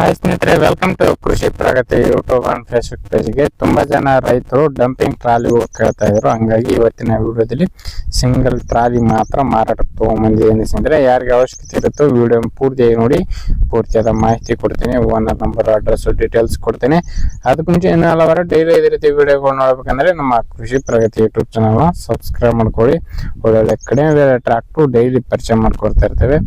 Hi ಸ್ನೇಹಿತರೆ, welcome to ಕೃಷಿ ಪ್ರಗತಿ YouTube and Facebook ಪೇಜ್ಗೆ. ತುಂಬಾ ಜನ ರೈತರು ಡಂಪಿಂಗ್ ಟ್ರಾಲಿ ಕೇಳ್ತಾ ಇದ್ರು. ಹಂಗಾಗಿ ಇವತ್ತಿನ ವಿಡಿಯೋದಲ್ಲಿ ಸಿಂಗಲ್ ಟ್ರಾಲಿ ಮಾತ್ರ ಮಾರಾಟಕ್ಕೆ ತಗೊಂಡ್ಬಂದಿದ್ದೀನಿ ಸ್ನೇಹಿತರೆ. ಯಾರಿಗೆ ಅವಶ್ಯಕತೆ ಇರುತ್ತೋ ವಿಡಿಯೋ ಪೂರ್ತಿಯಾಗಿ ನೋಡಿ, ಪೂರ್ತಿಯಾದ ಮಾಹಿತಿ ಕೊಡ್ತೀನಿ, ಓನರ್ ನಂಬರ್, ಅಡ್ರೆಸ್, ಡೀಟೇಲ್ಸ್ ಕೊಡ್ತೀನಿ. ಅದಕ್ಕೆ ಮುಂಚೆ ಇನ್ನು ಹಲವಾರು ಡೈಲಿ ಇದೇ ರೀತಿ ವಿಡಿಯೋಗಳು ನೋಡ್ಬೇಕಂದ್ರೆ ನಮ್ಮ ಕೃಷಿ ಪ್ರಗತಿ ಯೂಟ್ಯೂಬ್ ಚಾನಲ್ನ ಸಬ್ಸ್ಕ್ರೈಬ್ ಮಾಡ್ಕೊಳ್ಳಿ. ಒಳ್ಳೊಳ್ಳೆ ಕಡಿಮೆ ಟ್ರಾಕ್ಟರ್ ಡೈಲಿ ಪರಿಚಯ ಮಾಡ್ಕೊಡ್ತಾ ಇರ್ತೇವೆ.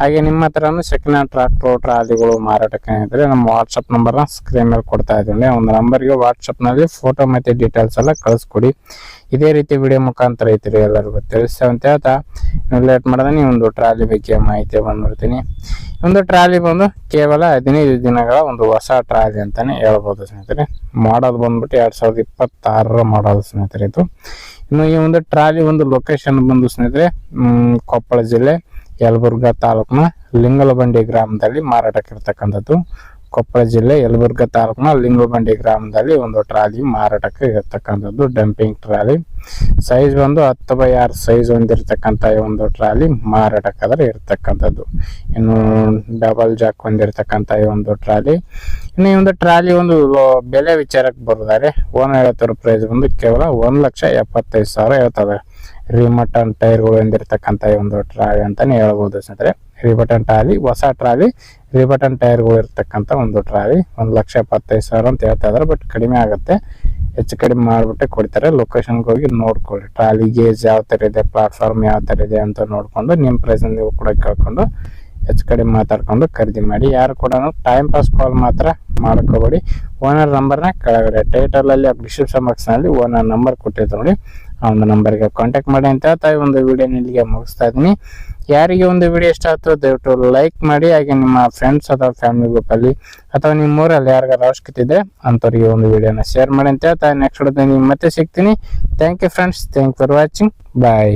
ಹಾಗೆ ನಿಮ್ಮ ಹತ್ರನೂ ಸೆಕೆಂಡ್ ಹ್ಯಾಂಡ್ ಟ್ರಾಕ್ಟರ್ ಟ್ರಾಲಿಗಳು ಮಾರಾಟಕ್ಕೆ ಇದ್ರೆ ನಮ್ಮ ವಾಟ್ಸಪ್ ನಂಬರ್ನ ಸ್ಕ್ರೀನ್ ಮೇಲೆ ಕೊಡ್ತಾ ಇದ್ದೀನಿ. ಒಂದು ನಂಬರ್ಗೆ ವಾಟ್ಸಪ್ ನಲ್ಲಿ ಫೋಟೋ ಮತ್ತೆ ಡೀಟೇಲ್ಸ್ ಎಲ್ಲ ಕಳಿಸ್ಕೊಡಿ. ಇದೇ ರೀತಿ ವಿಡಿಯೋ ಮುಖಾಂತರ ರೈತರು ಎಲ್ಲರಿಗೂ ತಿಳಿಸ್ತೇವೆ ಅಂತ ಹೇಳ್ತಾ ಲೇಟ್ ಮಾಡಿದ್ರೆ ಒಂದು ಟ್ರಾಲಿ ಬಗ್ಗೆ ಮಾಹಿತಿ ಬಂದ್ಬಿಡ್ತೀನಿ. ಒಂದು ಟ್ರಾಲಿ ಬಂದು ಕೇವಲ 15 ದಿನಗಳ ಒಂದು ಹೊಸ ಟ್ರಾಲಿ ಅಂತಾನೆ ಹೇಳ್ಬೋದು ಸ್ನೇಹಿತರೆ. ಮಾಡೋದು ಬಂದ್ಬಿಟ್ಟು 2026 ಮಾಡೋದು ಸ್ನೇಹಿತರೆ ಇದು. ಇನ್ನು ಈ ಒಂದು ಟ್ರಾಲಿ ಒಂದು ಲೊಕೇಶನ್ ಬಂದು ಸ್ನೇಹಿತರೆ ಕೊಪ್ಪಳ ಜಿಲ್ಲೆ ಯಲಬುರ್ಗಾ ತಾಲೂಕಿನ ಲಿಂಗಲಬಂಡಿ ಗ್ರಾಮದಲ್ಲಿ ಮಾರಾಟಕ್ಕೆ ಇರ್ತಕ್ಕಂಥದ್ದು. ಕೊಪ್ಪಳ ಜಿಲ್ಲೆ ಯಲಬುರ್ಗಾ ತಾಲೂಕಿನ ಲಿಂಗಲಬಂಡಿ ಗ್ರಾಮದಲ್ಲಿ ಒಂದು ಟ್ರಾಲಿ ಮಾರಾಟಕ್ಕೆ ಇರ್ತಕ್ಕಂಥದ್ದು. ಡಂಪಿಂಗ್ ಟ್ರಾಲಿ ಸೈಜ್ ಬಂದು 10x6 ಸೈಜ್ ಹೊಂದಿರತಕ್ಕಂಥ ಒಂದು ಟ್ರಾಲಿ ಮಾರಾಟಕ್ಕಾದ್ರೆ ಇರ್ತಕ್ಕಂಥದ್ದು. ಇನ್ನು ಡಬಲ್ ಜಾಕ್ ಹೊಂದಿರತಕ್ಕಂಥ ಈ ಒಂದು ಟ್ರಾಲಿ. ಇನ್ನು ಈ ಒಂದು ಟ್ರಾಲಿ ಒಂದು ಬೆಲೆ ವಿಚಾರಕ್ಕೆ ಬರೋದಾದ್ರೆ ಓನರ್ ಹೇಳ್ತಿರೋ ಪ್ರೈಸ್ ಬಂದು ಕೇವಲ 1,75,000 ಹೇಳ್ತದೆ. ರಿಮಟನ್ ಟೈರ್ಗಳು ಹೊಂದಿರತಕ್ಕಂಥ ಈ ಒಂದು ಟ್ರಾಲಿ ಅಂತಾನೆ ಹೇಳ್ಬೋದು ಸ್ನೇಹಿತರೆ. ರಿಬಟನ್ ಟ್ರಾಲಿ, ಹೊಸ ಟ್ರಾಲಿ, ರಿಬಟನ್ ಟೈರ್ಗಳು ಇರ್ತಕ್ಕಂಥ ಒಂದು ಟ್ರಾಲಿ 1,75,000 ಅಂತ ಹೇಳ್ತಾ ಇದಾರೆ. ಬಟ್ ಕಡಿಮೆ ಆಗುತ್ತೆ, ಹೆಚ್ಚು ಕಡಿಮೆ ಮಾಡಿಬಿಟ್ಟೆ ಕೊಡ್ತಾರೆ. ಲೊಕೇಶನ್ಗೆ ಹೋಗಿ ನೋಡ್ಕೊಳ್ಳಿ. ಟ್ರಾಲಿ ಗೇಜ್ ಯಾವ ಥರ ಇದೆ, ಪ್ಲಾಟ್ಫಾರ್ಮ್ ಯಾವ ಥರ ಇದೆ ಅಂತ ನೋಡಿಕೊಂಡು ನಿಮ್ಮ ಪ್ರೈಸ್ ನೀವು ಕೂಡ ಕೇಳ್ಕೊಂಡು ಹೆಚ್ಚು ಕಡಿಮೆ ಮಾತಾಡ್ಕೊಂಡು ಖರೀದಿ ಮಾಡಿ. ಯಾರು ಕೂಡ ಟೈಮ್ ಪಾಸ್ ಕಾಲ್ ಮಾತ್ರ ಮಾಡ್ಕೋಬೇಡಿ. ಓನರ್ ನಂಬರ್ನ ಕೆಳಗಡೆ ಟೈಟಲಲ್ಲಿ ಡಿಸ್ಕ್ರಿಪ್ಷನ್ ಬಾಕ್ಸ್ನಲ್ಲಿ ಓನರ್ ನಂಬರ್ ಕೊಟ್ಟಿರ್ತಾರೆ ನೋಡಿ, ಆ ಒಂದು ನಂಬರ್ಗೆ ಕಾಂಟ್ಯಾಕ್ಟ್ ಮಾಡಿ ಅಂತ ಹೇಳ್ತಾ ಈ ಒಂದು ವಿಡಿಯೋ ಇಲ್ಲಿಗೆ ಮುಗಿಸ್ತಾ ಇದ್ದೀನಿ. ಯಾರಿಗೆ ಒಂದು ವಿಡಿಯೋ ಇಷ್ಟ ಆಯ್ತು ದಯವಿಟ್ಟು ಲೈಕ್ ಮಾಡಿ. ಹಾಗೆ ನಿಮ್ಮ ಫ್ರೆಂಡ್ಸ್ ಅಥವಾ ಫ್ಯಾಮಿಲಿ ಗ್ರೂಪಲ್ಲಿ ಅಥವಾ ನಿಮ್ಮ ಊರಲ್ಲಿ ಯಾರಿಗಾರ ಅವಶ್ಯಕತೆ ಇದೆ ಅಂಥವ್ರಿಗೆ ಒಂದು ವಿಡಿಯೋನ ಶೇರ್ ಮಾಡಿ ಅಂತ ಹೇಳ್ತಾ ನೆಕ್ಸ್ಟ್ ವಿಡಿಯೋದಲ್ಲಿ ಮತ್ತೆ ಸಿಗ್ತೀನಿ. Thank you friends, thank for watching, bye.